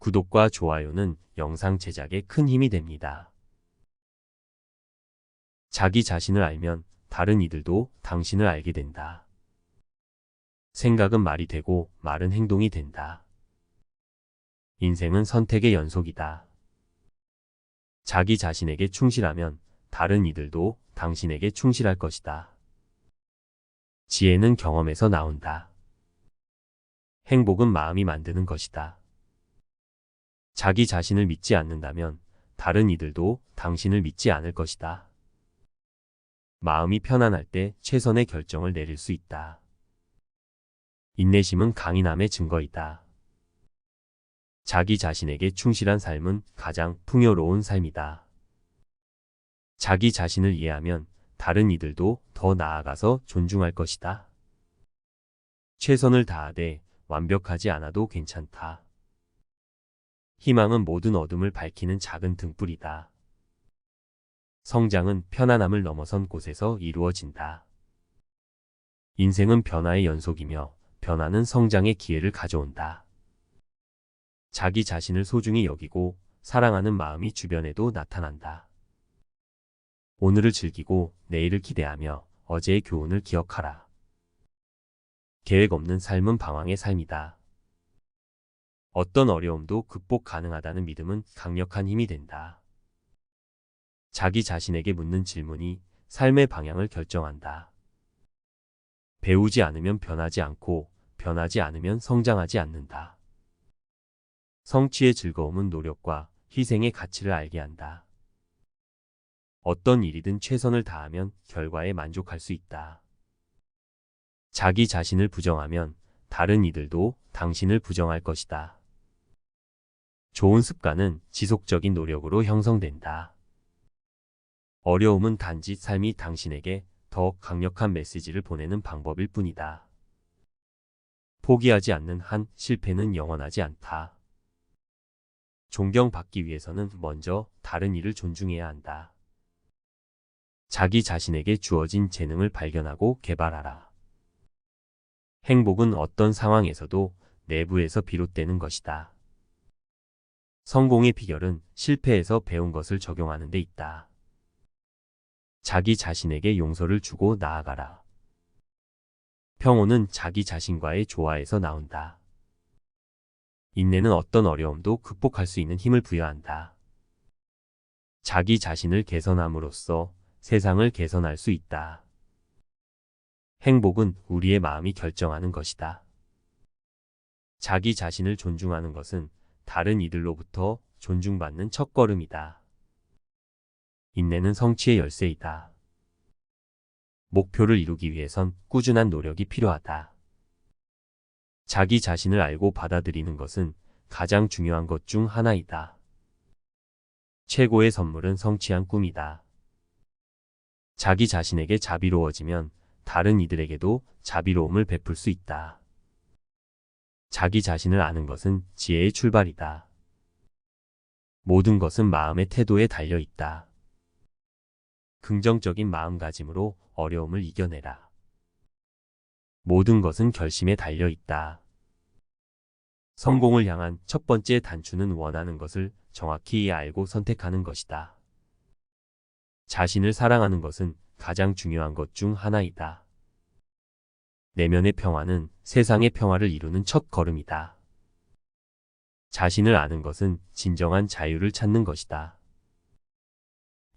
구독과 좋아요는 영상 제작에 큰 힘이 됩니다. 자기 자신을 알면 다른 이들도 당신을 알게 된다. 생각은 말이 되고 말은 행동이 된다. 인생은 선택의 연속이다. 자기 자신에게 충실하면 다른 이들도 당신에게 충실할 것이다. 지혜는 경험에서 나온다. 행복은 마음이 만드는 것이다. 자기 자신을 믿지 않는다면 다른 이들도 당신을 믿지 않을 것이다. 마음이 편안할 때 최선의 결정을 내릴 수 있다. 인내심은 강인함의 증거이다. 자기 자신에게 충실한 삶은 가장 풍요로운 삶이다. 자기 자신을 이해하면 다른 이들도 더 나아가서 존중할 것이다. 최선을 다하되 완벽하지 않아도 괜찮다. 희망은 모든 어둠을 밝히는 작은 등불이다. 성장은 편안함을 넘어선 곳에서 이루어진다. 인생은 변화의 연속이며 변화는 성장의 기회를 가져온다. 자기 자신을 소중히 여기고 사랑하는 마음이 주변에도 나타난다. 오늘을 즐기고 내일을 기대하며 어제의 교훈을 기억하라. 계획 없는 삶은 방황의 삶이다. 어떤 어려움도 극복 가능하다는 믿음은 강력한 힘이 된다. 자기 자신에게 묻는 질문이 삶의 방향을 결정한다. 배우지 않으면 변하지 않고 변하지 않으면 성장하지 않는다. 성취의 즐거움은 노력과 희생의 가치를 알게 한다. 어떤 일이든 최선을 다하면 결과에 만족할 수 있다. 자기 자신을 부정하면 다른 이들도 당신을 부정할 것이다. 좋은 습관은 지속적인 노력으로 형성된다. 어려움은 단지 삶이 당신에게 더 강력한 메시지를 보내는 방법일 뿐이다. 포기하지 않는 한 실패는 영원하지 않다. 존경받기 위해서는 먼저 다른 이를 존중해야 한다. 자기 자신에게 주어진 재능을 발견하고 개발하라. 행복은 어떤 상황에서도 내부에서 비롯되는 것이다. 성공의 비결은 실패에서 배운 것을 적용하는 데 있다. 자기 자신에게 용서를 주고 나아가라. 평온은 자기 자신과의 조화에서 나온다. 인내는 어떤 어려움도 극복할 수 있는 힘을 부여한다. 자기 자신을 개선함으로써 세상을 개선할 수 있다. 행복은 우리의 마음이 결정하는 것이다. 자기 자신을 존중하는 것은 다른 이들로부터 존중받는 첫걸음이다. 인내는 성취의 열쇠이다. 목표를 이루기 위해선 꾸준한 노력이 필요하다. 자기 자신을 알고 받아들이는 것은 가장 중요한 것 중 하나이다. 최고의 선물은 성취한 꿈이다. 자기 자신에게 자비로워지면 다른 이들에게도 자비로움을 베풀 수 있다. 자기 자신을 아는 것은 지혜의 출발이다. 모든 것은 마음의 태도에 달려 있다. 긍정적인 마음가짐으로 어려움을 이겨내라. 모든 것은 결심에 달려 있다. 성공을 향한 첫 번째 단추는 원하는 것을 정확히 알고 선택하는 것이다. 자신을 사랑하는 것은 가장 중요한 것 중 하나이다. 내면의 평화는 세상의 평화를 이루는 첫 걸음이다. 자신을 아는 것은 진정한 자유를 찾는 것이다.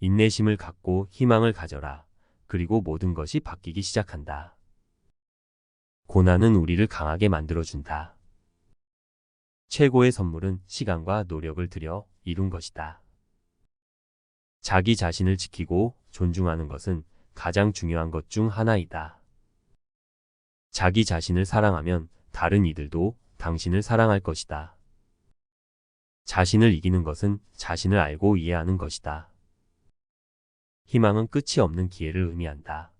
인내심을 갖고 희망을 가져라. 그리고 모든 것이 바뀌기 시작한다. 고난은 우리를 강하게 만들어준다. 최고의 선물은 시간과 노력을 들여 이룬 것이다. 자기 자신을 지키고 존중하는 것은 가장 중요한 것 중 하나이다. 자기 자신을 사랑하면 다른 이들도 당신을 사랑할 것이다. 자신을 이기는 것은 자신을 알고 이해하는 것이다. 희망은 끝이 없는 기회를 의미한다.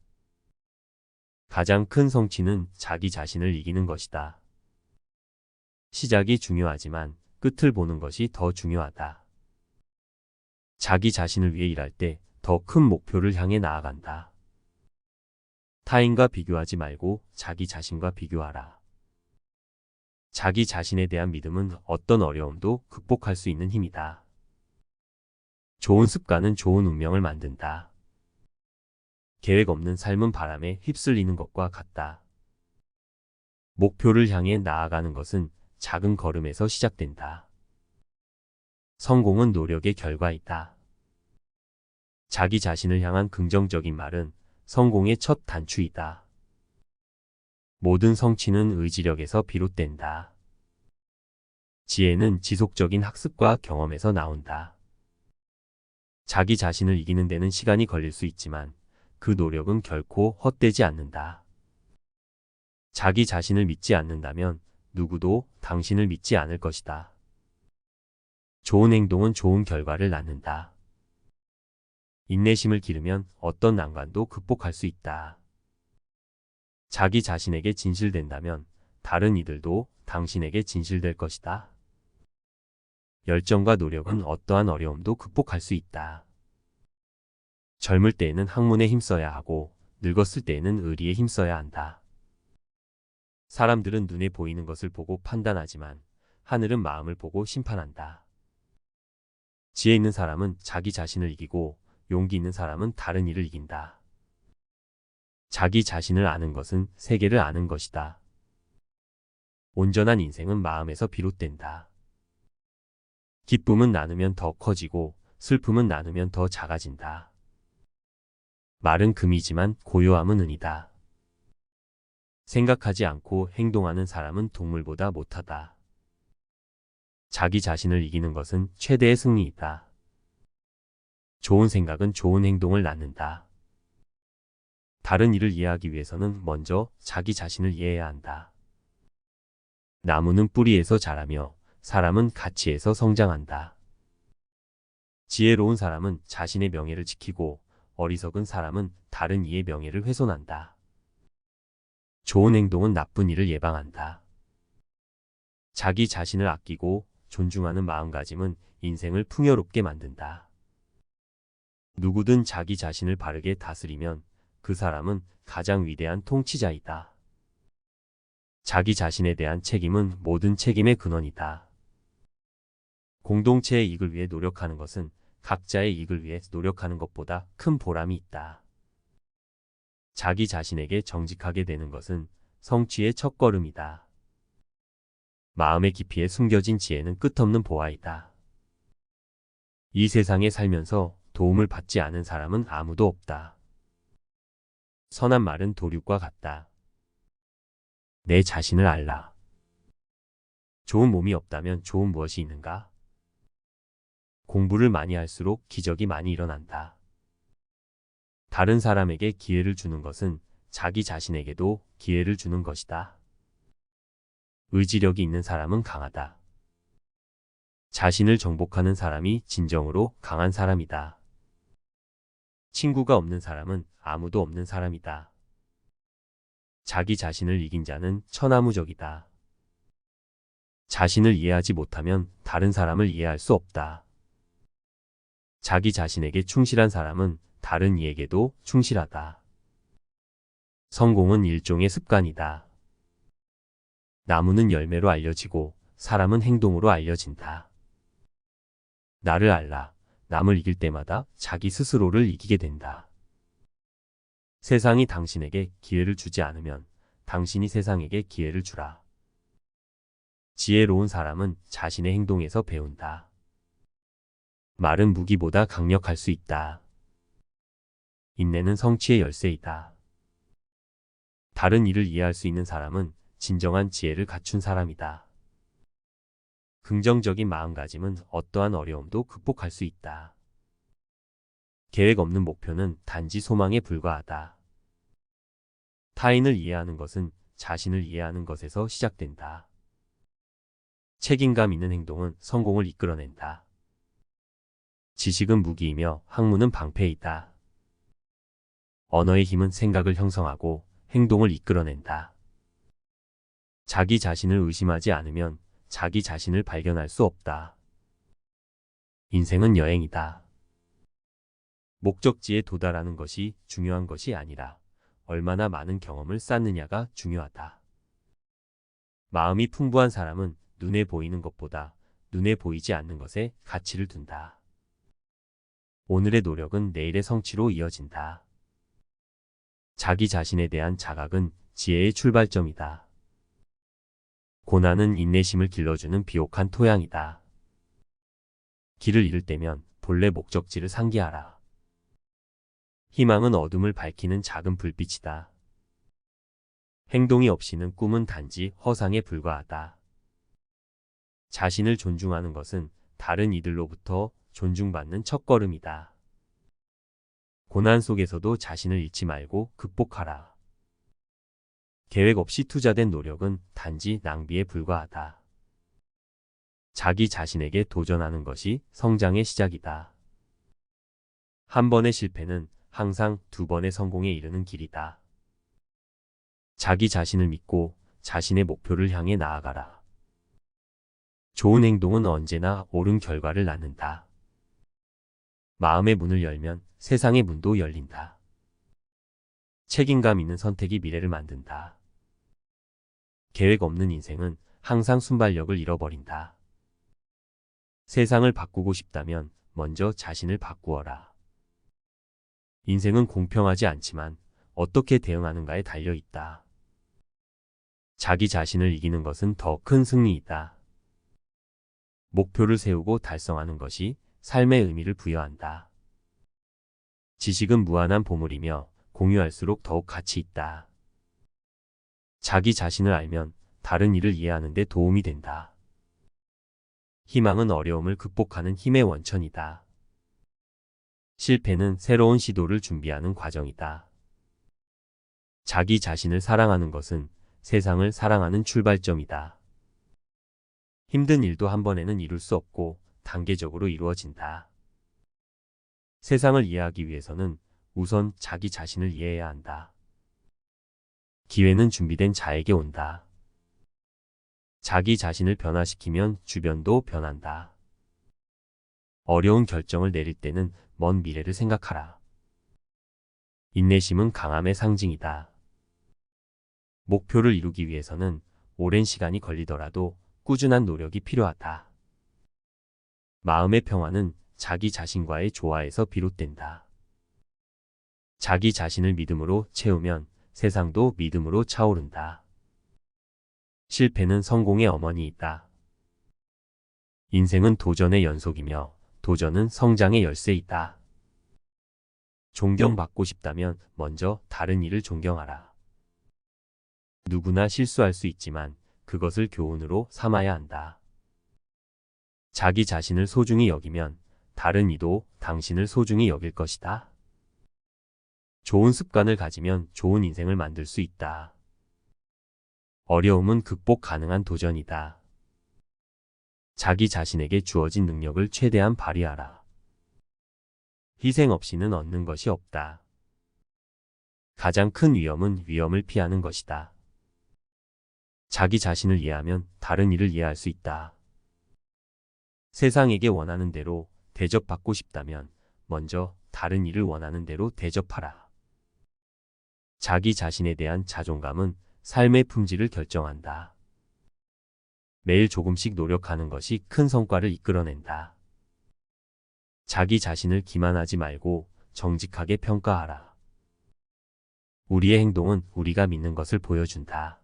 가장 큰 성취는 자기 자신을 이기는 것이다. 시작이 중요하지만 끝을 보는 것이 더 중요하다. 자기 자신을 위해 일할 때 더 큰 목표를 향해 나아간다. 타인과 비교하지 말고 자기 자신과 비교하라. 자기 자신에 대한 믿음은 어떤 어려움도 극복할 수 있는 힘이다. 좋은 습관은 좋은 운명을 만든다. 계획 없는 삶은 바람에 휩쓸리는 것과 같다. 목표를 향해 나아가는 것은 작은 걸음에서 시작된다. 성공은 노력의 결과이다. 자기 자신을 향한 긍정적인 말은 성공의 첫 단추이다. 모든 성취는 의지력에서 비롯된다. 지혜는 지속적인 학습과 경험에서 나온다. 자기 자신을 이기는 데는 시간이 걸릴 수 있지만 그 노력은 결코 헛되지 않는다. 자기 자신을 믿지 않는다면 누구도 당신을 믿지 않을 것이다. 좋은 행동은 좋은 결과를 낳는다. 인내심을 기르면 어떤 난관도 극복할 수 있다. 자기 자신에게 진실된다면 다른 이들도 당신에게 진실될 것이다. 열정과 노력은 어떠한 어려움도 극복할 수 있다. 젊을 때에는 학문에 힘써야 하고 늙었을 때에는 의리에 힘써야 한다. 사람들은 눈에 보이는 것을 보고 판단하지만 하늘은 마음을 보고 심판한다. 지혜 있는 사람은 자기 자신을 이기고 용기 있는 사람은 다른 이를 이긴다. 자기 자신을 아는 것은 세계를 아는 것이다. 온전한 인생은 마음에서 비롯된다. 기쁨은 나누면 더 커지고 슬픔은 나누면 더 작아진다. 말은 금이지만 고요함은 은이다. 생각하지 않고 행동하는 사람은 동물보다 못하다. 자기 자신을 이기는 것은 최대의 승리이다. 좋은 생각은 좋은 행동을 낳는다. 다른 이를 이해하기 위해서는 먼저 자기 자신을 이해해야 한다. 나무는 뿌리에서 자라며 사람은 가치에서 성장한다. 지혜로운 사람은 자신의 명예를 지키고 어리석은 사람은 다른 이의 명예를 훼손한다. 좋은 행동은 나쁜 일을 예방한다. 자기 자신을 아끼고 존중하는 마음가짐은 인생을 풍요롭게 만든다. 누구든 자기 자신을 바르게 다스리면 그 사람은 가장 위대한 통치자이다. 자기 자신에 대한 책임은 모든 책임의 근원이다. 공동체의 이익을 위해 노력하는 것은 각자의 이익을 위해 노력하는 것보다 큰 보람이 있다. 자기 자신에게 정직하게 되는 것은 성취의 첫걸음이다. 마음의 깊이에 숨겨진 지혜는 끝없는 보화이다. 이 세상에 살면서 도움을 받지 않은 사람은 아무도 없다. 선한 말은 도륙과 같다. 내 자신을 알라. 좋은 몸이 없다면 좋은 무엇이 있는가? 공부를 많이 할수록 기적이 많이 일어난다. 다른 사람에게 기회를 주는 것은 자기 자신에게도 기회를 주는 것이다. 의지력이 있는 사람은 강하다. 자신을 정복하는 사람이 진정으로 강한 사람이다. 친구가 없는 사람은 아무도 없는 사람이다. 자기 자신을 이긴 자는 천하무적이다. 자신을 이해하지 못하면 다른 사람을 이해할 수 없다. 자기 자신에게 충실한 사람은 다른 이에게도 충실하다. 성공은 일종의 습관이다. 나무는 열매로 알려지고 사람은 행동으로 알려진다. 나를 알라. 남을 이길 때마다 자기 스스로를 이기게 된다. 세상이 당신에게 기회를 주지 않으면 당신이 세상에게 기회를 주라. 지혜로운 사람은 자신의 행동에서 배운다. 말은 무기보다 강력할 수 있다. 인내는 성취의 열쇠이다. 다른 이를 이해할 수 있는 사람은 진정한 지혜를 갖춘 사람이다. 긍정적인 마음가짐은 어떠한 어려움도 극복할 수 있다. 계획 없는 목표는 단지 소망에 불과하다. 타인을 이해하는 것은 자신을 이해하는 것에서 시작된다. 책임감 있는 행동은 성공을 이끌어낸다. 지식은 무기이며 학문은 방패이다. 언어의 힘은 생각을 형성하고 행동을 이끌어낸다. 자기 자신을 의심하지 않으면 자기 자신을 발견할 수 없다. 인생은 여행이다. 목적지에 도달하는 것이 중요한 것이 아니라 얼마나 많은 경험을 쌓느냐가 중요하다. 마음이 풍부한 사람은 눈에 보이는 것보다 눈에 보이지 않는 것에 가치를 둔다. 오늘의 노력은 내일의 성취로 이어진다. 자기 자신에 대한 자각은 지혜의 출발점이다. 고난은 인내심을 길러주는 비옥한 토양이다. 길을 잃을 때면 본래 목적지를 상기하라. 희망은 어둠을 밝히는 작은 불빛이다. 행동이 없이는 꿈은 단지 허상에 불과하다. 자신을 존중하는 것은 다른 이들로부터 존중받는 첫걸음이다. 고난 속에서도 자신을 잃지 말고 극복하라. 계획 없이 투자된 노력은 단지 낭비에 불과하다. 자기 자신에게 도전하는 것이 성장의 시작이다. 한 번의 실패는 항상 두 번의 성공에 이르는 길이다. 자기 자신을 믿고 자신의 목표를 향해 나아가라. 좋은 행동은 언제나 옳은 결과를 낳는다. 마음의 문을 열면 세상의 문도 열린다. 책임감 있는 선택이 미래를 만든다. 계획 없는 인생은 항상 순발력을 잃어버린다. 세상을 바꾸고 싶다면 먼저 자신을 바꾸어라. 인생은 공평하지 않지만 어떻게 대응하는가에 달려 있다. 자기 자신을 이기는 것은 더 큰 승리이다. 목표를 세우고 달성하는 것이 삶의 의미를 부여한다. 지식은 무한한 보물이며 공유할수록 더욱 가치 있다. 자기 자신을 알면 다른 이를 이해하는 데 도움이 된다. 희망은 어려움을 극복하는 힘의 원천이다. 실패는 새로운 시도를 준비하는 과정이다. 자기 자신을 사랑하는 것은 세상을 사랑하는 출발점이다. 힘든 일도 한 번에는 이룰 수 없고 단계적으로 이루어진다. 세상을 이해하기 위해서는 우선 자기 자신을 이해해야 한다. 기회는 준비된 자에게 온다. 자기 자신을 변화시키면 주변도 변한다. 어려운 결정을 내릴 때는 먼 미래를 생각하라. 인내심은 강함의 상징이다. 목표를 이루기 위해서는 오랜 시간이 걸리더라도 꾸준한 노력이 필요하다. 마음의 평화는 자기 자신과의 조화에서 비롯된다. 자기 자신을 믿음으로 채우면 세상도 믿음으로 차오른다. 실패는 성공의 어머니이다. 인생은 도전의 연속이며 도전은 성장의 열쇠이다. 존경받고 싶다면 먼저 다른 이를 존경하라. 누구나 실수할 수 있지만 그것을 교훈으로 삼아야 한다. 자기 자신을 소중히 여기면 다른 이도 당신을 소중히 여길 것이다. 좋은 습관을 가지면 좋은 인생을 만들 수 있다. 어려움은 극복 가능한 도전이다. 자기 자신에게 주어진 능력을 최대한 발휘하라. 희생 없이는 얻는 것이 없다. 가장 큰 위험은 위험을 피하는 것이다. 자기 자신을 이해하면 다른 이를 이해할 수 있다. 세상에게 원하는 대로 대접받고 싶다면 먼저 다른 이를 원하는 대로 대접하라. 자기 자신에 대한 자존감은 삶의 품질을 결정한다. 매일 조금씩 노력하는 것이 큰 성과를 이끌어낸다. 자기 자신을 기만하지 말고 정직하게 평가하라. 우리의 행동은 우리가 믿는 것을 보여준다.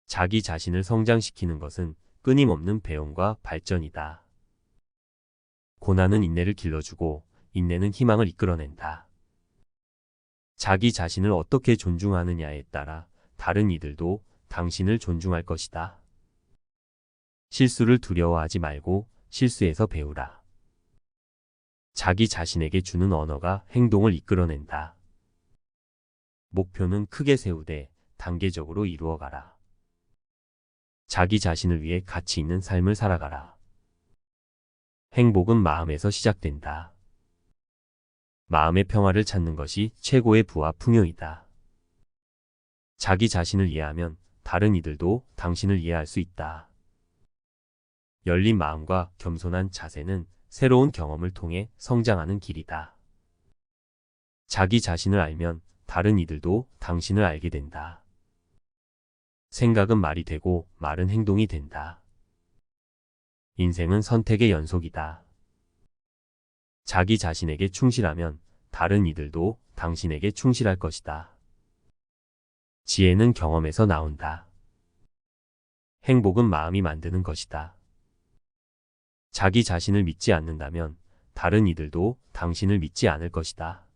자기 자신을 성장시키는 것은 끊임없는 배움과 발전이다. 고난은 인내를 길러주고 인내는 희망을 이끌어낸다. 자기 자신을 어떻게 존중하느냐에 따라 다른 이들도 당신을 존중할 것이다. 실수를 두려워하지 말고 실수에서 배우라. 자기 자신에게 주는 언어가 행동을 이끌어낸다. 목표는 크게 세우되 단계적으로 이루어가라. 자기 자신을 위해 가치 있는 삶을 살아가라. 행복은 마음에서 시작된다. 마음의 평화를 찾는 것이 최고의 부와 풍요이다. 자기 자신을 이해하면 다른 이들도 당신을 이해할 수 있다. 열린 마음과 겸손한 자세는 새로운 경험을 통해 성장하는 길이다. 자기 자신을 알면 다른 이들도 당신을 알게 된다. 생각은 말이 되고 말은 행동이 된다. 인생은 선택의 연속이다. 자기 자신에게 충실하면 다른 이들도 당신에게 충실할 것이다. 지혜는 경험에서 나온다. 행복은 마음이 만드는 것이다. 자기 자신을 믿지 않는다면 다른 이들도 당신을 믿지 않을 것이다.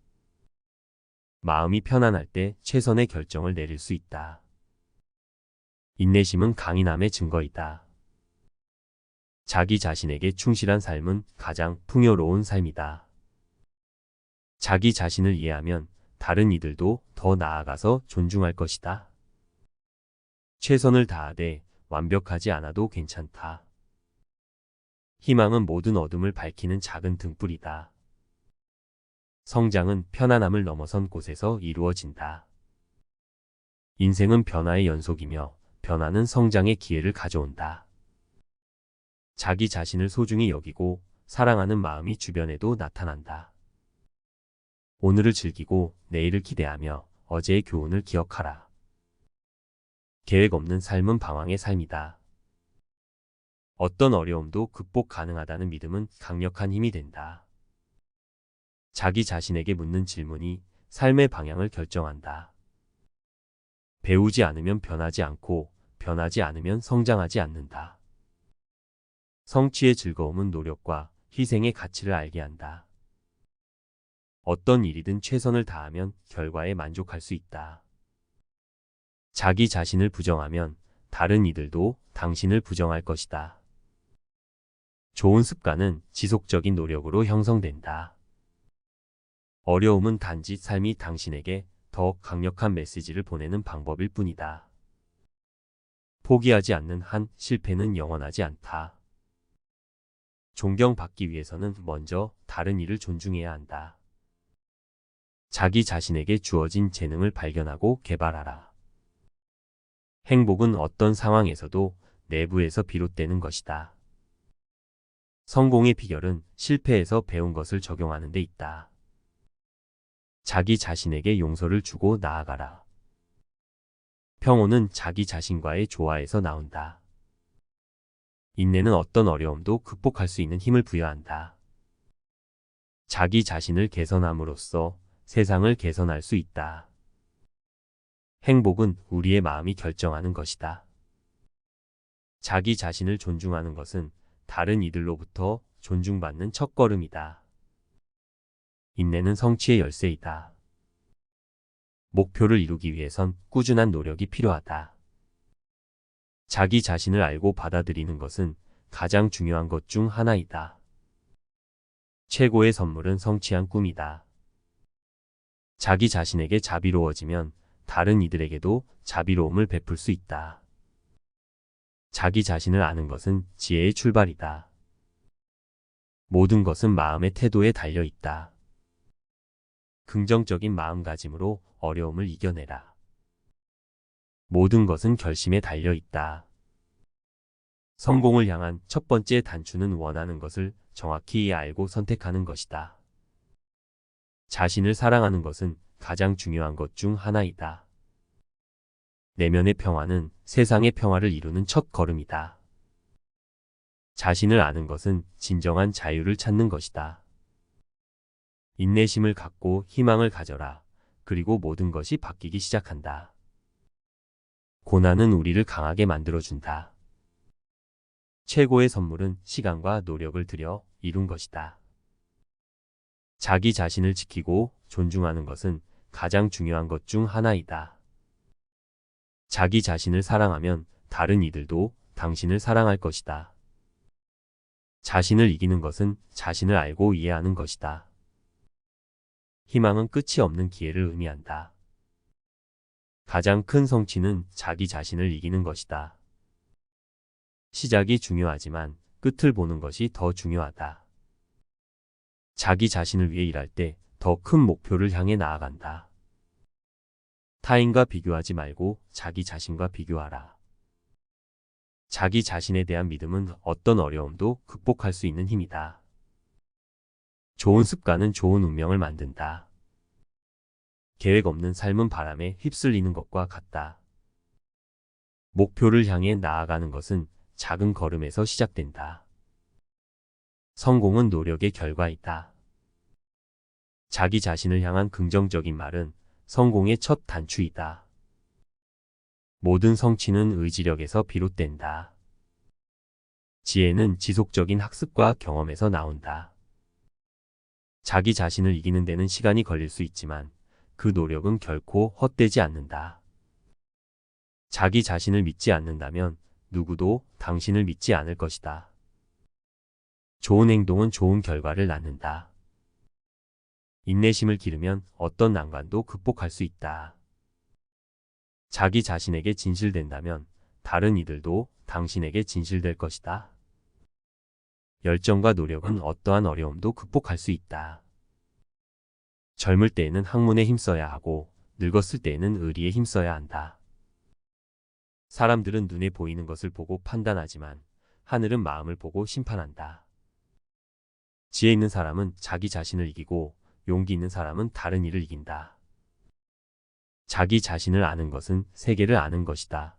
마음이 편안할 때 최선의 결정을 내릴 수 있다. 인내심은 강인함의 증거이다. 자기 자신에게 충실한 삶은 가장 풍요로운 삶이다. 자기 자신을 이해하면 다른 이들도 더 나아가서 존중할 것이다. 최선을 다하되 완벽하지 않아도 괜찮다. 희망은 모든 어둠을 밝히는 작은 등불이다. 성장은 편안함을 넘어선 곳에서 이루어진다. 인생은 변화의 연속이며 변화는 성장의 기회를 가져온다. 자기 자신을 소중히 여기고 사랑하는 마음이 주변에도 나타난다. 오늘을 즐기고 내일을 기대하며 어제의 교훈을 기억하라. 계획 없는 삶은 방황의 삶이다. 어떤 어려움도 극복 가능하다는 믿음은 강력한 힘이 된다. 자기 자신에게 묻는 질문이 삶의 방향을 결정한다. 배우지 않으면 변하지 않고 변하지 않으면 성장하지 않는다. 성취의 즐거움은 노력과 희생의 가치를 알게 한다. 어떤 일이든 최선을 다하면 결과에 만족할 수 있다. 자기 자신을 부정하면 다른 이들도 당신을 부정할 것이다. 좋은 습관은 지속적인 노력으로 형성된다. 어려움은 단지 삶이 당신에게 더 강력한 메시지를 보내는 방법일 뿐이다. 포기하지 않는 한 실패는 영원하지 않다. 존경받기 위해서는 먼저 다른 이를 존중해야 한다. 자기 자신에게 주어진 재능을 발견하고 개발하라. 행복은 어떤 상황에서도 내부에서 비롯되는 것이다. 성공의 비결은 실패에서 배운 것을 적용하는 데 있다. 자기 자신에게 용서를 주고 나아가라. 평온은 자기 자신과의 조화에서 나온다. 인내는 어떤 어려움도 극복할 수 있는 힘을 부여한다. 자기 자신을 개선함으로써 세상을 개선할 수 있다. 행복은 우리의 마음이 결정하는 것이다. 자기 자신을 존중하는 것은 다른 이들로부터 존중받는 첫걸음이다. 인내는 성취의 열쇠이다. 목표를 이루기 위해선 꾸준한 노력이 필요하다. 자기 자신을 알고 받아들이는 것은 가장 중요한 것 중 하나이다. 최고의 선물은 성취한 꿈이다. 자기 자신에게 자비로워지면 다른 이들에게도 자비로움을 베풀 수 있다. 자기 자신을 아는 것은 지혜의 출발이다. 모든 것은 마음의 태도에 달려 있다. 긍정적인 마음가짐으로 어려움을 이겨내라. 모든 것은 결심에 달려 있다. 성공을 향한 첫 번째 단추는 원하는 것을 정확히 알고 선택하는 것이다. 자신을 사랑하는 것은 가장 중요한 것 중 하나이다. 내면의 평화는 세상의 평화를 이루는 첫 걸음이다. 자신을 아는 것은 진정한 자유를 찾는 것이다. 인내심을 갖고 희망을 가져라. 그리고 모든 것이 바뀌기 시작한다. 고난은 우리를 강하게 만들어준다. 최고의 선물은 시간과 노력을 들여 이룬 것이다. 자기 자신을 지키고 존중하는 것은 가장 중요한 것 중 하나이다. 자기 자신을 사랑하면 다른 이들도 당신을 사랑할 것이다. 자신을 이기는 것은 자신을 알고 이해하는 것이다. 희망은 끝이 없는 기회를 의미한다. 가장 큰 성취는 자기 자신을 이기는 것이다. 시작이 중요하지만 끝을 보는 것이 더 중요하다. 자기 자신을 위해 일할 때 더 큰 목표를 향해 나아간다. 타인과 비교하지 말고 자기 자신과 비교하라. 자기 자신에 대한 믿음은 어떤 어려움도 극복할 수 있는 힘이다. 좋은 습관은 좋은 운명을 만든다. 계획 없는 삶은 바람에 휩쓸리는 것과 같다. 목표를 향해 나아가는 것은 작은 걸음에서 시작된다. 성공은 노력의 결과이다. 자기 자신을 향한 긍정적인 말은 성공의 첫 단추이다. 모든 성취는 의지력에서 비롯된다. 지혜는 지속적인 학습과 경험에서 나온다. 자기 자신을 이기는 데는 시간이 걸릴 수 있지만 그 노력은 결코 헛되지 않는다. 자기 자신을 믿지 않는다면 누구도 당신을 믿지 않을 것이다. 좋은 행동은 좋은 결과를 낳는다. 인내심을 기르면 어떤 난관도 극복할 수 있다. 자기 자신에게 진실된다면 다른 이들도 당신에게 진실될 것이다. 열정과 노력은 어떠한 어려움도 극복할 수 있다. 젊을 때에는 학문에 힘써야 하고 늙었을 때에는 의리에 힘써야 한다. 사람들은 눈에 보이는 것을 보고 판단하지만 하늘은 마음을 보고 심판한다. 지혜 있는 사람은 자기 자신을 이기고 용기 있는 사람은 다른 이를 이긴다. 자기 자신을 아는 것은 세계를 아는 것이다.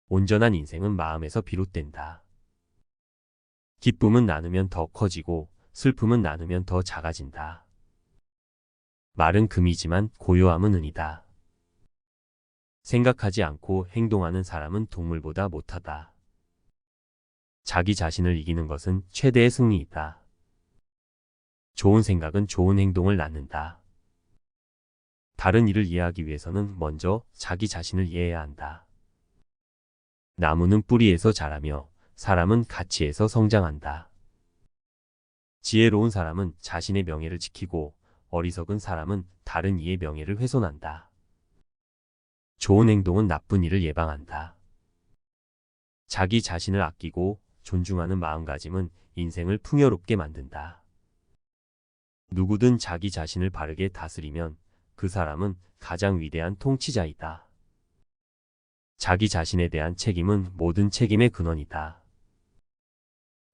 온전한 인생은 마음에서 비롯된다. 기쁨은 나누면 더 커지고 슬픔은 나누면 더 작아진다. 말은 금이지만 고요함은 은이다. 생각하지 않고 행동하는 사람은 동물보다 못하다. 자기 자신을 이기는 것은 최대의 승리이다. 좋은 생각은 좋은 행동을 낳는다. 다른 이를 이해하기 위해서는 먼저 자기 자신을 이해해야 한다. 나무는 뿌리에서 자라며 사람은 가치에서 성장한다. 지혜로운 사람은 자신의 명예를 지키고 어리석은 사람은 다른 이의 명예를 훼손한다. 좋은 행동은 나쁜 일을 예방한다. 자기 자신을 아끼고 존중하는 마음가짐은 인생을 풍요롭게 만든다. 누구든 자기 자신을 바르게 다스리면 그 사람은 가장 위대한 통치자이다. 자기 자신에 대한 책임은 모든 책임의 근원이다.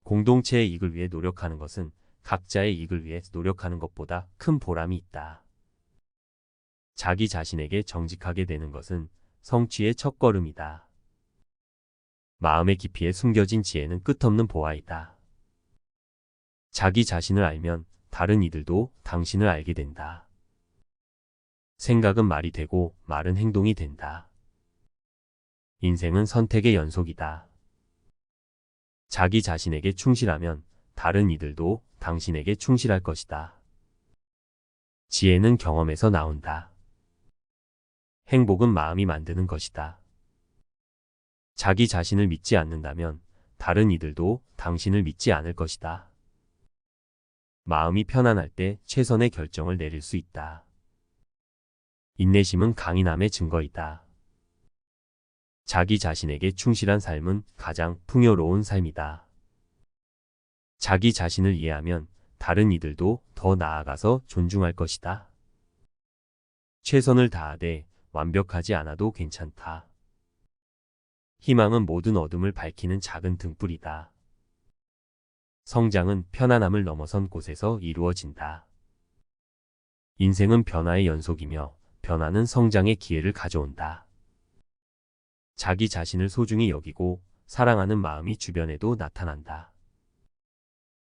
공동체의 이익을 위해 노력하는 것은 각자의 이익을 위해 노력하는 것보다 큰 보람이 있다. 자기 자신에게 정직하게 되는 것은 성취의 첫걸음이다. 마음의 깊이에 숨겨진 지혜는 끝없는 보화이다. 자기 자신을 알면 다른 이들도 당신을 알게 된다. 생각은 말이 되고 말은 행동이 된다. 인생은 선택의 연속이다. 자기 자신에게 충실하면 다른 이들도 당신에게 충실할 것이다. 지혜는 경험에서 나온다. 행복은 마음이 만드는 것이다. 자기 자신을 믿지 않는다면 다른 이들도 당신을 믿지 않을 것이다. 마음이 편안할 때 최선의 결정을 내릴 수 있다. 인내심은 강인함의 증거이다. 자기 자신에게 충실한 삶은 가장 풍요로운 삶이다. 자기 자신을 이해하면 다른 이들도 더 나아가서 존중할 것이다. 최선을 다하되 완벽하지 않아도 괜찮다. 희망은 모든 어둠을 밝히는 작은 등불이다. 성장은 편안함을 넘어선 곳에서 이루어진다. 인생은 변화의 연속이며 변화는 성장의 기회를 가져온다. 자기 자신을 소중히 여기고 사랑하는 마음이 주변에도 나타난다.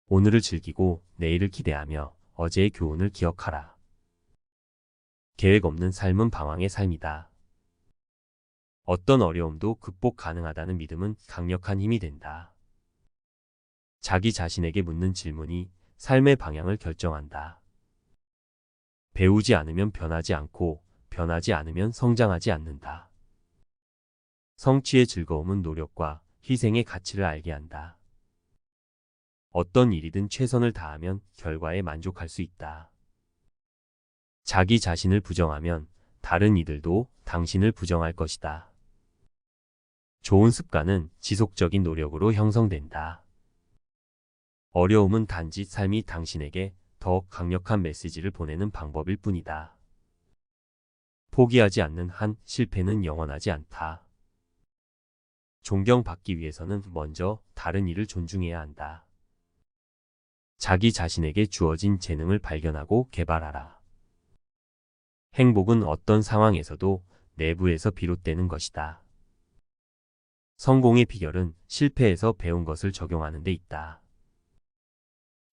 오늘을 즐기고 내일을 기대하며 어제의 교훈을 기억하라. 계획 없는 삶은 방황의 삶이다. 어떤 어려움도 극복 가능하다는 믿음은 강력한 힘이 된다. 자기 자신에게 묻는 질문이 삶의 방향을 결정한다. 배우지 않으면 변하지 않고 변하지 않으면 성장하지 않는다. 성취의 즐거움은 노력과 희생의 가치를 알게 한다. 어떤 일이든 최선을 다하면 결과에 만족할 수 있다. 자기 자신을 부정하면 다른 이들도 당신을 부정할 것이다. 좋은 습관은 지속적인 노력으로 형성된다. 어려움은 단지 삶이 당신에게 더 강력한 메시지를 보내는 방법일 뿐이다. 포기하지 않는 한 실패는 영원하지 않다. 존경받기 위해서는 먼저 다른 이를 존중해야 한다. 자기 자신에게 주어진 재능을 발견하고 개발하라. 행복은 어떤 상황에서도 내부에서 비롯되는 것이다. 성공의 비결은 실패에서 배운 것을 적용하는 데 있다.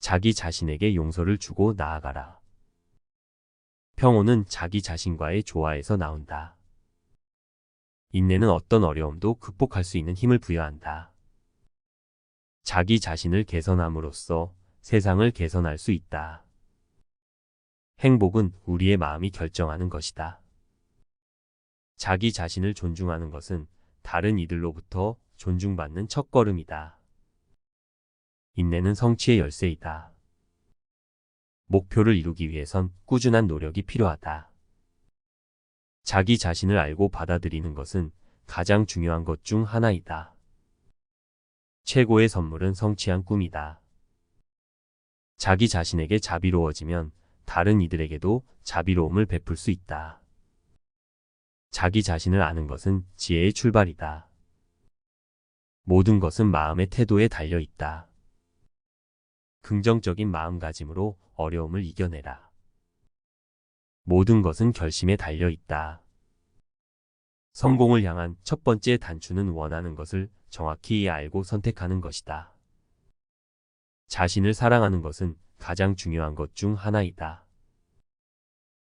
자기 자신에게 용서를 주고 나아가라. 평온은 자기 자신과의 조화에서 나온다. 인내는 어떤 어려움도 극복할 수 있는 힘을 부여한다. 자기 자신을 개선함으로써 세상을 개선할 수 있다. 행복은 우리의 마음이 결정하는 것이다. 자기 자신을 존중하는 것은 다른 이들로부터 존중받는 첫걸음이다. 인내는 성취의 열쇠이다. 목표를 이루기 위해선 꾸준한 노력이 필요하다. 자기 자신을 알고 받아들이는 것은 가장 중요한 것 중 하나이다. 최고의 선물은 성취한 꿈이다. 자기 자신에게 자비로워지면 다른 이들에게도 자비로움을 베풀 수 있다. 자기 자신을 아는 것은 지혜의 출발이다. 모든 것은 마음의 태도에 달려 있다. 긍정적인 마음가짐으로 어려움을 이겨내라. 모든 것은 결심에 달려 있다. 성공을 향한 첫 번째 단추는 원하는 것을 정확히 알고 선택하는 것이다. 자신을 사랑하는 것은 가장 중요한 것 중 하나이다.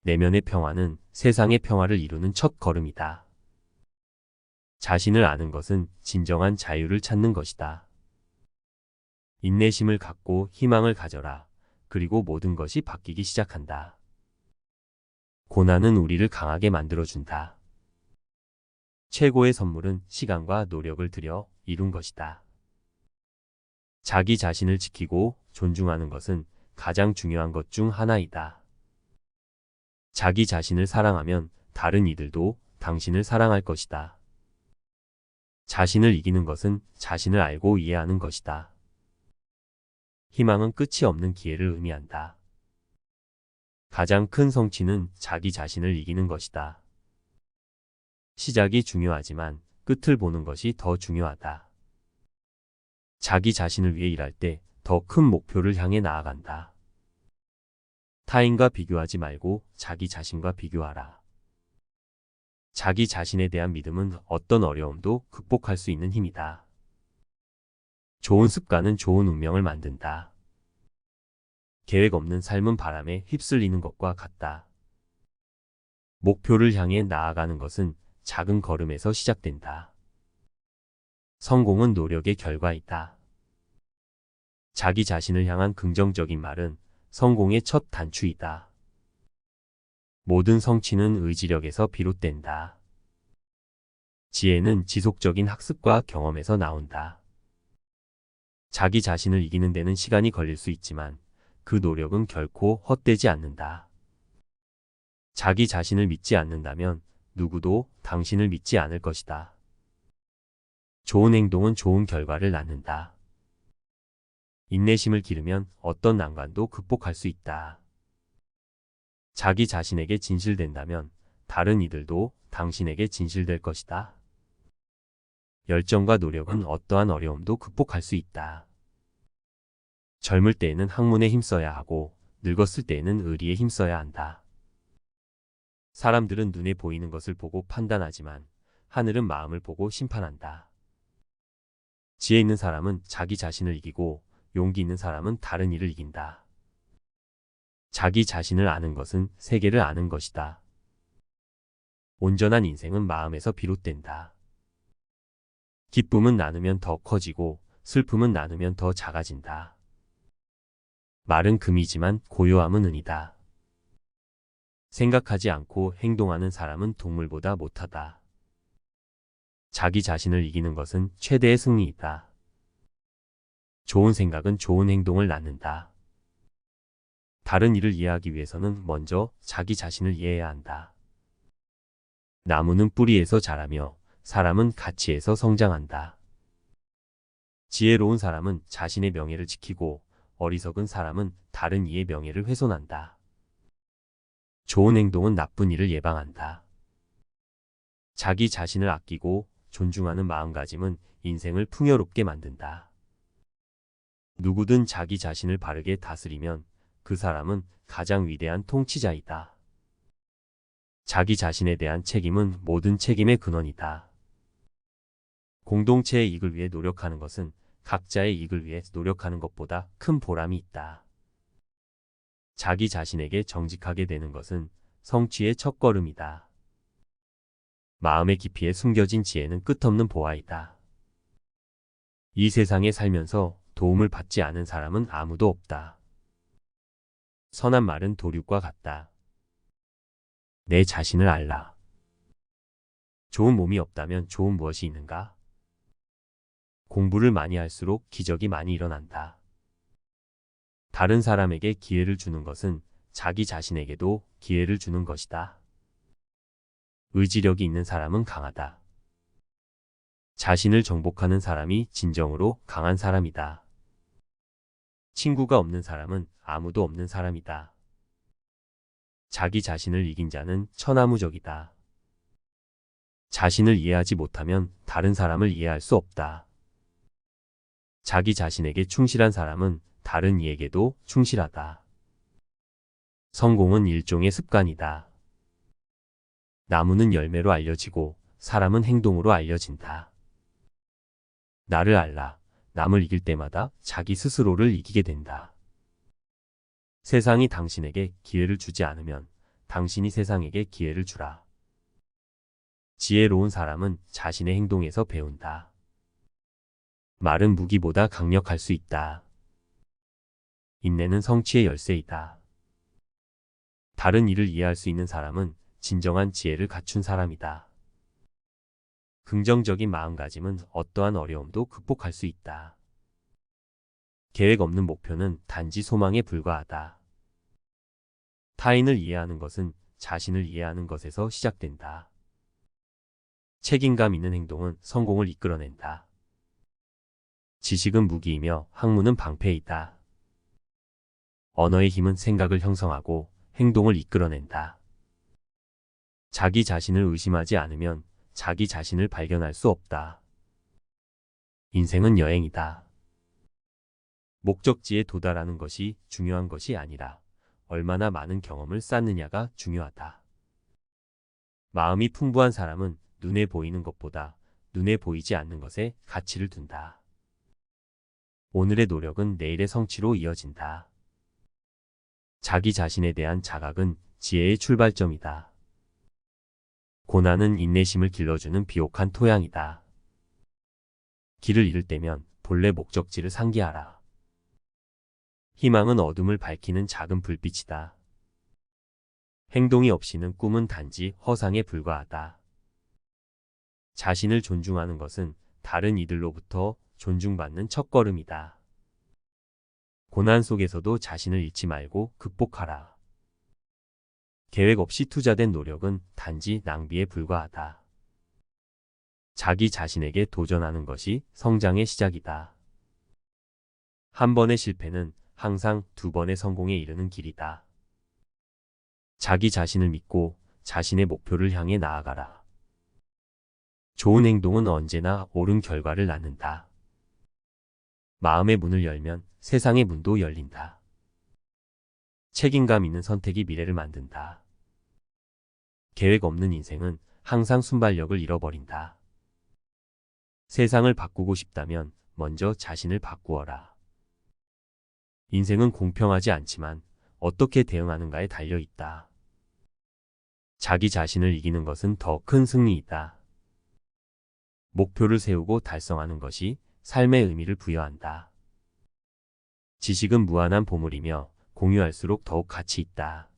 내면의 평화는 세상의 평화를 이루는 첫 걸음이다. 자신을 아는 것은 진정한 자유를 찾는 것이다. 인내심을 갖고 희망을 가져라. 그리고 모든 것이 바뀌기 시작한다. 고난은 우리를 강하게 만들어준다. 최고의 선물은 시간과 노력을 들여 이룬 것이다. 자기 자신을 지키고 존중하는 것은 가장 중요한 것 중 하나이다. 자기 자신을 사랑하면 다른 이들도 당신을 사랑할 것이다. 자신을 이기는 것은 자신을 알고 이해하는 것이다. 희망은 끝이 없는 기회를 의미한다. 가장 큰 성취는 자기 자신을 이기는 것이다. 시작이 중요하지만 끝을 보는 것이 더 중요하다. 자기 자신을 위해 일할 때 더 큰 목표를 향해 나아간다. 타인과 비교하지 말고 자기 자신과 비교하라. 자기 자신에 대한 믿음은 어떤 어려움도 극복할 수 있는 힘이다. 좋은 습관은 좋은 운명을 만든다. 계획 없는 삶은 바람에 휩쓸리는 것과 같다. 목표를 향해 나아가는 것은 작은 걸음에서 시작된다. 성공은 노력의 결과이다. 자기 자신을 향한 긍정적인 말은 성공의 첫 단추이다. 모든 성취는 의지력에서 비롯된다. 지혜는 지속적인 학습과 경험에서 나온다. 자기 자신을 이기는 데는 시간이 걸릴 수 있지만 그 노력은 결코 헛되지 않는다. 자기 자신을 믿지 않는다면 누구도 당신을 믿지 않을 것이다. 좋은 행동은 좋은 결과를 낳는다. 인내심을 기르면 어떤 난관도 극복할 수 있다. 자기 자신에게 진실된다면 다른 이들도 당신에게 진실될 것이다. 열정과 노력은 어떠한 어려움도 극복할 수 있다. 젊을 때에는 학문에 힘써야 하고 늙었을 때에는 의리에 힘써야 한다. 사람들은 눈에 보이는 것을 보고 판단하지만 하늘은 마음을 보고 심판한다. 지혜 있는 사람은 자기 자신을 이기고 용기 있는 사람은 다른 이를 이긴다. 자기 자신을 아는 것은 세계를 아는 것이다. 온전한 인생은 마음에서 비롯된다. 기쁨은 나누면 더 커지고 슬픔은 나누면 더 작아진다. 말은 금이지만 고요함은 은이다. 생각하지 않고 행동하는 사람은 동물보다 못하다. 자기 자신을 이기는 것은 최대의 승리이다. 좋은 생각은 좋은 행동을 낳는다. 다른 이를 이해하기 위해서는 먼저 자기 자신을 이해해야 한다. 나무는 뿌리에서 자라며 사람은 가치에서 성장한다. 지혜로운 사람은 자신의 명예를 지키고 어리석은 사람은 다른 이의 명예를 훼손한다. 좋은 행동은 나쁜 일을 예방한다. 자기 자신을 아끼고 존중하는 마음가짐은 인생을 풍요롭게 만든다. 누구든 자기 자신을 바르게 다스리면 그 사람은 가장 위대한 통치자이다. 자기 자신에 대한 책임은 모든 책임의 근원이다. 공동체의 이익을 위해 노력하는 것은 각자의 이익을 위해 노력하는 것보다 큰 보람이 있다. 자기 자신에게 정직하게 되는 것은 성취의 첫걸음이다. 마음의 깊이에 숨겨진 지혜는 끝없는 보화이다. 이 세상에 살면서 도움을 받지 않은 사람은 아무도 없다. 선한 말은 도륙과 같다. 내 자신을 알라. 좋은 몸이 없다면 좋은 무엇이 있는가? 공부를 많이 할수록 기적이 많이 일어난다. 다른 사람에게 기회를 주는 것은 자기 자신에게도 기회를 주는 것이다. 의지력이 있는 사람은 강하다. 자신을 정복하는 사람이 진정으로 강한 사람이다. 친구가 없는 사람은 아무도 없는 사람이다. 자기 자신을 이긴 자는 천하무적이다. 자신을 이해하지 못하면 다른 사람을 이해할 수 없다. 자기 자신에게 충실한 사람은 다른 이에게도 충실하다. 성공은 일종의 습관이다. 나무는 열매로 알려지고 사람은 행동으로 알려진다. 나를 알라. 남을 이길 때마다 자기 스스로를 이기게 된다. 세상이 당신에게 기회를 주지 않으면 당신이 세상에게 기회를 주라. 지혜로운 사람은 자신의 행동에서 배운다. 말은 무기보다 강력할 수 있다. 인내는 성취의 열쇠이다. 다른 일을 이해할 수 있는 사람은 진정한 지혜를 갖춘 사람이다. 긍정적인 마음가짐은 어떠한 어려움도 극복할 수 있다. 계획 없는 목표는 단지 소망에 불과하다. 타인을 이해하는 것은 자신을 이해하는 것에서 시작된다. 책임감 있는 행동은 성공을 이끌어낸다. 지식은 무기이며 학문은 방패이다. 언어의 힘은 생각을 형성하고 행동을 이끌어낸다. 자기 자신을 의심하지 않으면 자기 자신을 발견할 수 없다. 인생은 여행이다. 목적지에 도달하는 것이 중요한 것이 아니라 얼마나 많은 경험을 쌓느냐가 중요하다. 마음이 풍부한 사람은 눈에 보이는 것보다 눈에 보이지 않는 것에 가치를 둔다. 오늘의 노력은 내일의 성취로 이어진다. 자기 자신에 대한 자각은 지혜의 출발점이다. 고난은 인내심을 길러주는 비옥한 토양이다. 길을 잃을 때면 본래 목적지를 상기하라. 희망은 어둠을 밝히는 작은 불빛이다. 행동이 없이는 꿈은 단지 허상에 불과하다. 자신을 존중하는 것은 다른 이들로부터 존중받는 첫걸음이다. 고난 속에서도 자신을 잃지 말고 극복하라. 계획 없이 투자된 노력은 단지 낭비에 불과하다. 자기 자신에게 도전하는 것이 성장의 시작이다. 한 번의 실패는 항상 두 번의 성공에 이르는 길이다. 자기 자신을 믿고 자신의 목표를 향해 나아가라. 좋은 행동은 언제나 옳은 결과를 낳는다. 마음의 문을 열면 세상의 문도 열린다. 책임감 있는 선택이 미래를 만든다. 계획 없는 인생은 항상 순발력을 잃어버린다. 세상을 바꾸고 싶다면 먼저 자신을 바꾸어라. 인생은 공평하지 않지만 어떻게 대응하는가에 달려 있다. 자기 자신을 이기는 것은 더 큰 승리이다. 목표를 세우고 달성하는 것이 삶의 의미를 부여한다. 지식은 무한한 보물이며 공유할수록 더욱 가치 있다.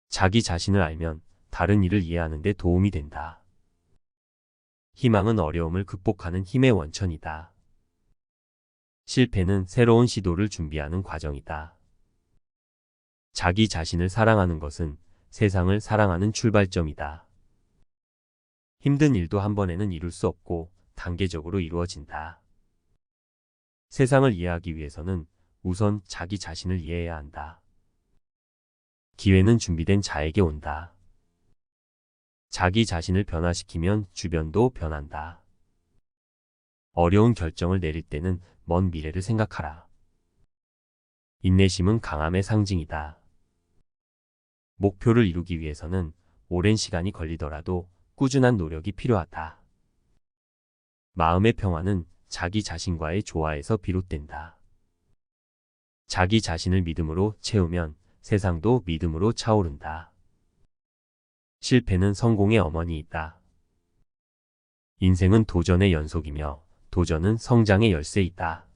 자기 자신을 알면 다른 이를 이해하는 데 도움이 된다. 희망은 어려움을 극복하는 힘의 원천이다. 실패는 새로운 시도를 준비하는 과정이다. 자기 자신을 사랑하는 것은 세상을 사랑하는 출발점이다. 힘든 일도 한 번에는 이룰 수 없고 단계적으로 이루어진다. 세상을 이해하기 위해서는 우선 자기 자신을 이해해야 한다. 기회는 준비된 자에게 온다. 자기 자신을 변화시키면 주변도 변한다. 어려운 결정을 내릴 때는 먼 미래를 생각하라. 인내심은 강함의 상징이다. 목표를 이루기 위해서는 오랜 시간이 걸리더라도 꾸준한 노력이 필요하다. 마음의 평화는 자기 자신과의 조화에서 비롯된다. 자기 자신을 믿음으로 채우면 세상도 믿음으로 차오른다. 실패는 성공의 어머니이다. 인생은 도전의 연속이며 도전은 성장의 열쇠이다.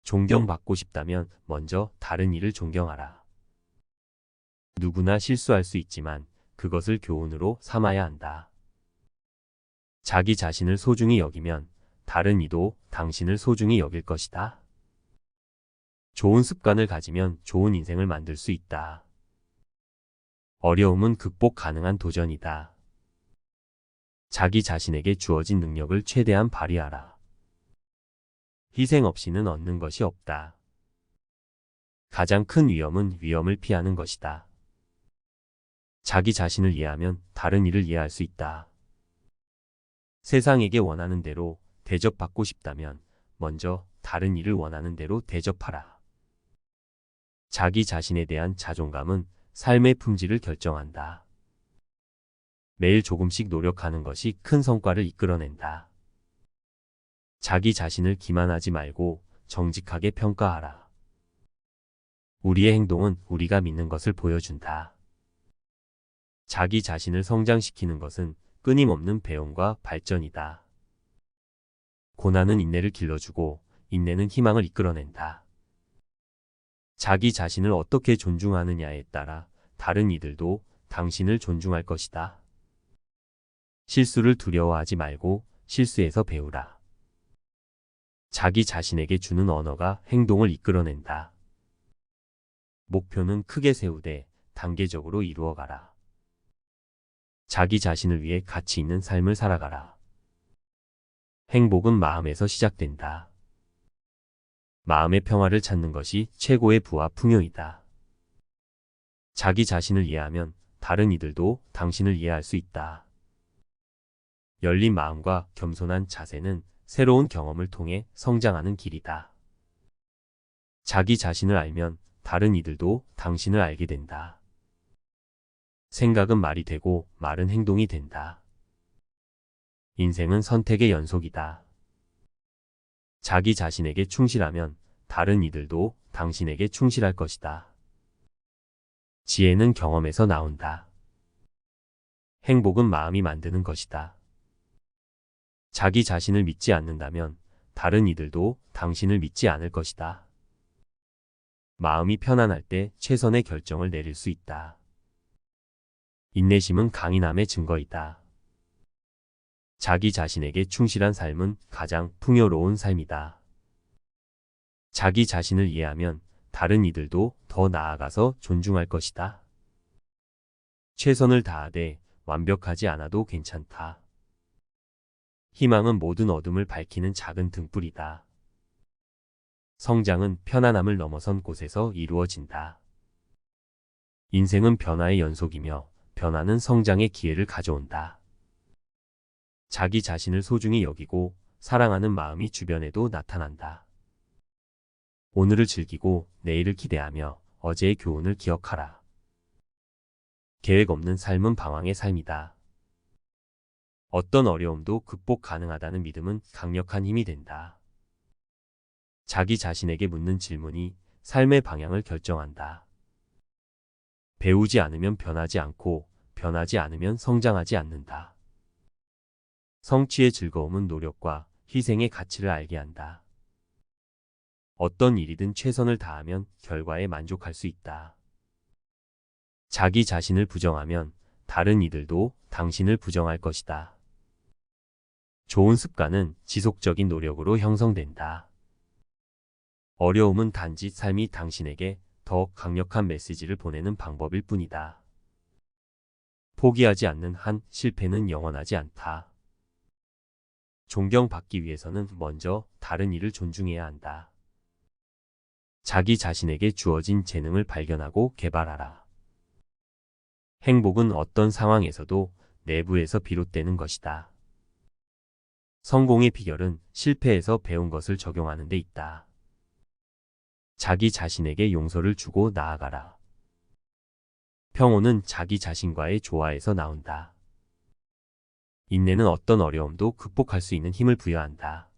존경받고 싶다면 먼저 다른 이를 존경하라. 누구나 실수할 수 있지만 그것을 교훈으로 삼아야 한다. 자기 자신을 소중히 여기면 다른 이도 당신을 소중히 여길 것이다. 좋은 습관을 가지면 좋은 인생을 만들 수 있다. 어려움은 극복 가능한 도전이다. 자기 자신에게 주어진 능력을 최대한 발휘하라. 희생 없이는 얻는 것이 없다. 가장 큰 위험은 위험을 피하는 것이다. 자기 자신을 이해하면 다른 이를 이해할 수 있다. 세상에게 원하는 대로 대접받고 싶다면 먼저 다른 이를 원하는 대로 대접하라. 자기 자신에 대한 자존감은 삶의 품질을 결정한다. 매일 조금씩 노력하는 것이 큰 성과를 이끌어낸다. 자기 자신을 기만하지 말고 정직하게 평가하라. 우리의 행동은 우리가 믿는 것을 보여준다. 자기 자신을 성장시키는 것은 끊임없는 배움과 발전이다. 고난은 인내를 길러주고 인내는 희망을 이끌어낸다. 자기 자신을 어떻게 존중하느냐에 따라 다른 이들도 당신을 존중할 것이다. 실수를 두려워하지 말고 실수에서 배우라. 자기 자신에게 주는 언어가 행동을 이끌어낸다. 목표는 크게 세우되 단계적으로 이루어가라. 자기 자신을 위해 가치 있는 삶을 살아가라. 행복은 마음에서 시작된다. 마음의 평화를 찾는 것이 최고의 부와 풍요이다. 자기 자신을 이해하면 다른 이들도 당신을 이해할 수 있다. 열린 마음과 겸손한 자세는 새로운 경험을 통해 성장하는 길이다. 자기 자신을 알면 다른 이들도 당신을 알게 된다. 생각은 말이 되고 말은 행동이 된다. 인생은 선택의 연속이다. 자기 자신에게 충실하면 다른 이들도 당신에게 충실할 것이다. 지혜는 경험에서 나온다. 행복은 마음이 만드는 것이다. 자기 자신을 믿지 않는다면 다른 이들도 당신을 믿지 않을 것이다. 마음이 편안할 때 최선의 결정을 내릴 수 있다. 인내심은 강인함의 증거이다. 자기 자신에게 충실한 삶은 가장 풍요로운 삶이다. 자기 자신을 이해하면 다른 이들도 더 나아가서 존중할 것이다. 최선을 다하되 완벽하지 않아도 괜찮다. 희망은 모든 어둠을 밝히는 작은 등불이다. 성장은 편안함을 넘어선 곳에서 이루어진다. 인생은 변화의 연속이며 변화는 성장의 기회를 가져온다. 자기 자신을 소중히 여기고 사랑하는 마음이 주변에도 나타난다. 오늘을 즐기고 내일을 기대하며 어제의 교훈을 기억하라. 계획 없는 삶은 방황의 삶이다. 어떤 어려움도 극복 가능하다는 믿음은 강력한 힘이 된다. 자기 자신에게 묻는 질문이 삶의 방향을 결정한다. 배우지 않으면 변하지 않고 변하지 않으면 성장하지 않는다. 성취의 즐거움은 노력과 희생의 가치를 알게 한다. 어떤 일이든 최선을 다하면 결과에 만족할 수 있다. 자기 자신을 부정하면 다른 이들도 당신을 부정할 것이다. 좋은 습관은 지속적인 노력으로 형성된다. 어려움은 단지 삶이 당신에게 더 강력한 메시지를 보내는 방법일 뿐이다. 포기하지 않는 한 실패는 영원하지 않다. 존경받기 위해서는 먼저 다른 이를 존중해야 한다. 자기 자신에게 주어진 재능을 발견하고 개발하라. 행복은 어떤 상황에서도 내부에서 비롯되는 것이다. 성공의 비결은 실패에서 배운 것을 적용하는 데 있다. 자기 자신에게 용서를 주고 나아가라. 평온은 자기 자신과의 조화에서 나온다. 인내는 어떤 어려움도 극복할 수 있는 힘을 부여한다.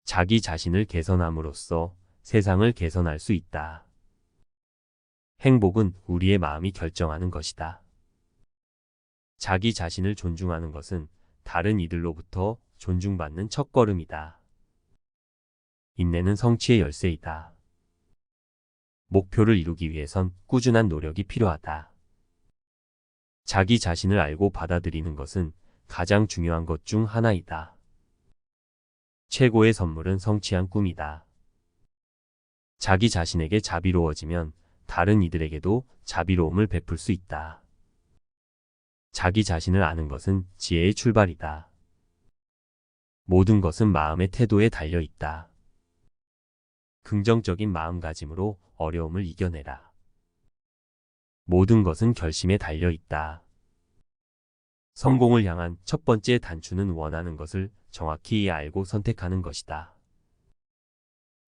자기 자신을 개선함으로써 세상을 개선할 수 있다. 행복은 우리의 마음이 결정하는 것이다. 자기 자신을 존중하는 것은 다른 이들로부터 존중받는 첫걸음이다. 인내는 성취의 열쇠이다. 목표를 이루기 위해선 꾸준한 노력이 필요하다. 자기 자신을 알고 받아들이는 것은 가장 중요한 것 중 하나이다. 최고의 선물은 성취한 꿈이다. 자기 자신에게 자비로워지면 다른 이들에게도 자비로움을 베풀 수 있다. 자기 자신을 아는 것은 지혜의 출발이다. 모든 것은 마음의 태도에 달려 있다. 긍정적인 마음가짐으로 어려움을 이겨내라. 모든 것은 결심에 달려 있다. 성공을 향한 첫 번째 단추는 원하는 것을 정확히 알고 선택하는 것이다.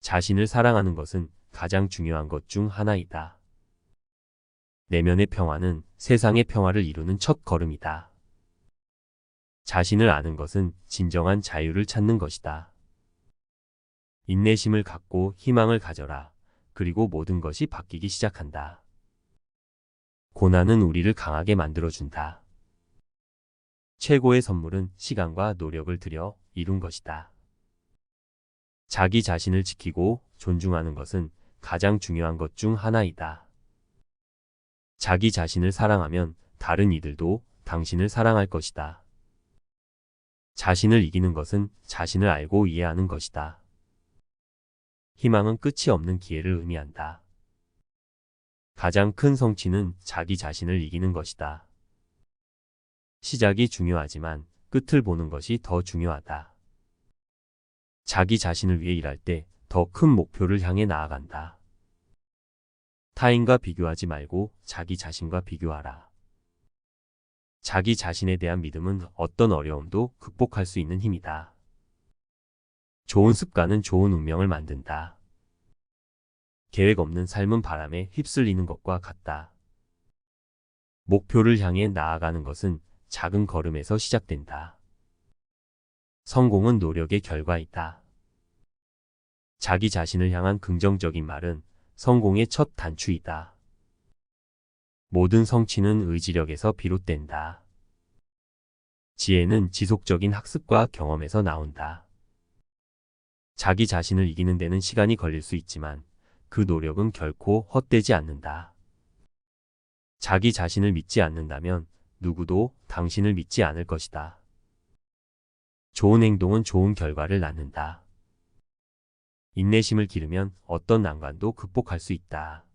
자신을 사랑하는 것은 가장 중요한 것 중 하나이다. 내면의 평화는 세상의 평화를 이루는 첫 걸음이다. 자신을 아는 것은 진정한 자유를 찾는 것이다. 인내심을 갖고 희망을 가져라. 그리고 모든 것이 바뀌기 시작한다. 고난은 우리를 강하게 만들어준다. 최고의 선물은 시간과 노력을 들여 이룬 것이다. 자기 자신을 지키고 존중하는 것은 가장 중요한 것 중 하나이다. 자기 자신을 사랑하면 다른 이들도 당신을 사랑할 것이다. 자신을 이기는 것은 자신을 알고 이해하는 것이다. 희망은 끝이 없는 기회를 의미한다. 가장 큰 성취는 자기 자신을 이기는 것이다. 시작이 중요하지만 끝을 보는 것이 더 중요하다. 자기 자신을 위해 일할 때 더 큰 목표를 향해 나아간다. 타인과 비교하지 말고 자기 자신과 비교하라. 자기 자신에 대한 믿음은 어떤 어려움도 극복할 수 있는 힘이다. 좋은 습관은 좋은 운명을 만든다. 계획 없는 삶은 바람에 휩쓸리는 것과 같다. 목표를 향해 나아가는 것은 작은 걸음에서 시작된다. 성공은 노력의 결과이다. 자기 자신을 향한 긍정적인 말은 성공의 첫 단추이다. 모든 성취는 의지력에서 비롯된다. 지혜는 지속적인 학습과 경험에서 나온다. 자기 자신을 이기는 데는 시간이 걸릴 수 있지만 그 노력은 결코 헛되지 않는다. 자기 자신을 믿지 않는다면 누구도 당신을 믿지 않을 것이다. 좋은 행동은 좋은 결과를 낳는다. 인내심을 기르면 어떤 난관도 극복할 수 있다.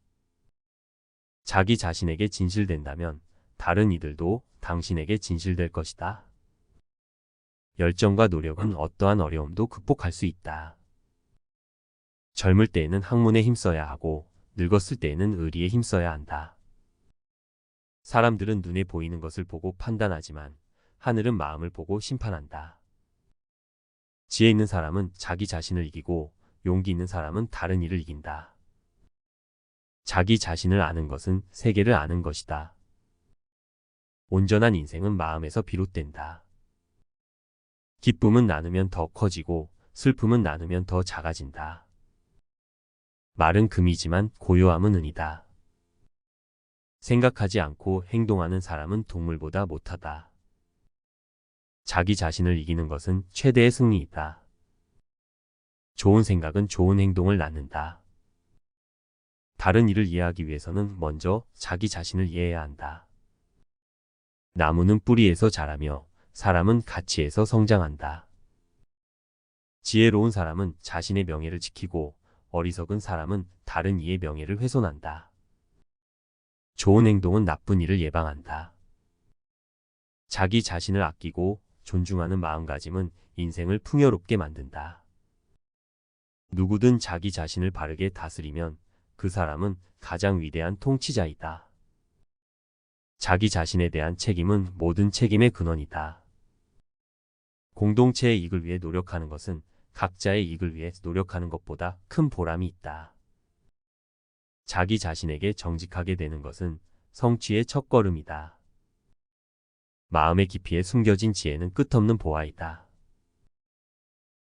자기 자신에게 진실된다면 다른 이들도 당신에게 진실될 것이다. 열정과 노력은 어떠한 어려움도 극복할 수 있다. 젊을 때에는 학문에 힘써야 하고 늙었을 때에는 의리에 힘써야 한다. 사람들은 눈에 보이는 것을 보고 판단하지만 하늘은 마음을 보고 심판한다. 지혜 있는 사람은 자기 자신을 이기고 용기 있는 사람은 다른 이를 이긴다. 자기 자신을 아는 것은 세계를 아는 것이다. 온전한 인생은 마음에서 비롯된다. 기쁨은 나누면 더 커지고 슬픔은 나누면 더 작아진다. 말은 금이지만 고요함은 은이다. 생각하지 않고 행동하는 사람은 동물보다 못하다. 자기 자신을 이기는 것은 최대의 승리이다. 좋은 생각은 좋은 행동을 낳는다. 다른 이를 이해하기 위해서는 먼저 자기 자신을 이해해야 한다. 나무는 뿌리에서 자라며 사람은 가치에서 성장한다. 지혜로운 사람은 자신의 명예를 지키고 어리석은 사람은 다른 이의 명예를 훼손한다. 좋은 행동은 나쁜 일을 예방한다. 자기 자신을 아끼고 존중하는 마음가짐은 인생을 풍요롭게 만든다. 누구든 자기 자신을 바르게 다스리면 그 사람은 가장 위대한 통치자이다. 자기 자신에 대한 책임은 모든 책임의 근원이다. 공동체의 이익을 위해 노력하는 것은 각자의 이익을 위해 노력하는 것보다 큰 보람이 있다. 자기 자신에게 정직하게 되는 것은 성취의 첫걸음이다. 마음의 깊이에 숨겨진 지혜는 끝없는 보화이다.